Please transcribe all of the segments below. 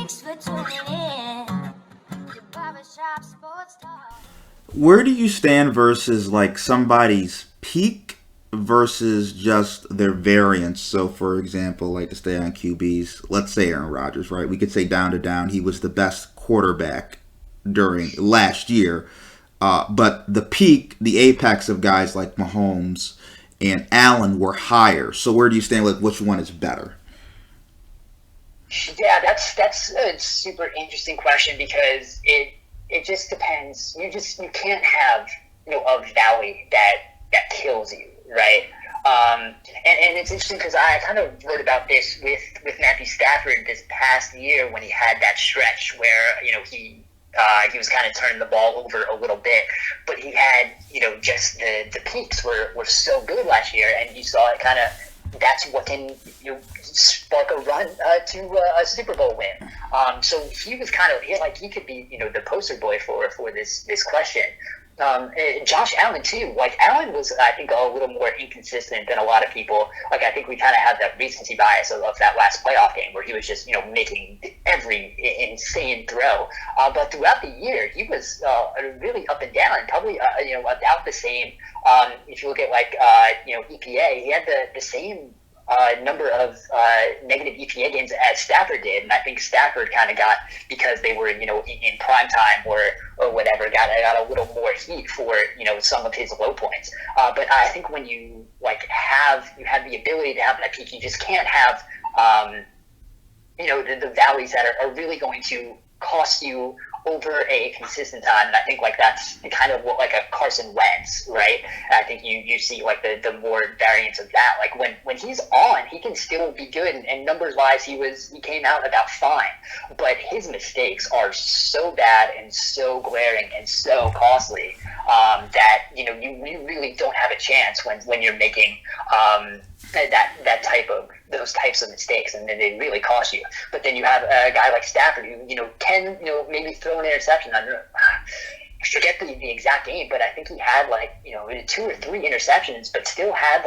Thanks for tuning in to Barbershop Sports Talk. Where do you stand versus like somebody's peak versus just their variance? So, for example, like to stay on QBs, let's say Aaron Rodgers, right? We could say down to down, he was the best quarterback during last year, but the peak, the apex of guys like Mahomes and Allen were higher. So, where do you stand? Like, which one is better? Yeah, that's a super interesting question because it just depends. You can't have a valley that kills you, right? And it's interesting because I kind of wrote about this with Matthew Stafford this past year when he had that stretch where he was kind of turning the ball over a little bit, but he had just the peaks were so good last year, and you saw it kind of. That's what can spark a run to a Super Bowl win. So he was kind of he could be the poster boy for this question. Josh Allen too. Like Allen was, I think, a little more inconsistent than a lot of people. Like I think we kind of have that recency bias of that last playoff game where he was just making every insane throw. But throughout the year, he was really up and down, and probably about the same. If you look at EPA, he had the same number of negative EPA games as Stafford did, and I think Stafford kind of got, because they were in prime time or whatever, got a little more heat for some of his low points. But I think when you have the ability to have that peak, you just can't have the valleys that are really going to cost you over a consistent time. And I think that's kind of what a Carson Wentz, right? I think you see the more variance of that. When he's on, he can still be good, and numbers wise he came out about fine. But his mistakes are so bad and so glaring and so costly that you really don't have a chance when you're making those types of mistakes, and then they really cost you. But then you have a guy like Stafford who can maybe throw an interception. I forget the exact game, but I think he had 2 or 3 interceptions, but still had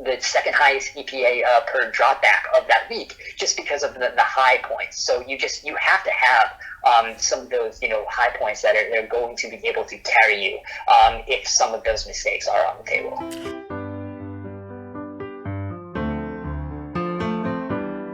the second highest EPA per dropback of that week, just because of the high points. So you have to have some of those high points that are going to be able to carry you if some of those mistakes are on the table.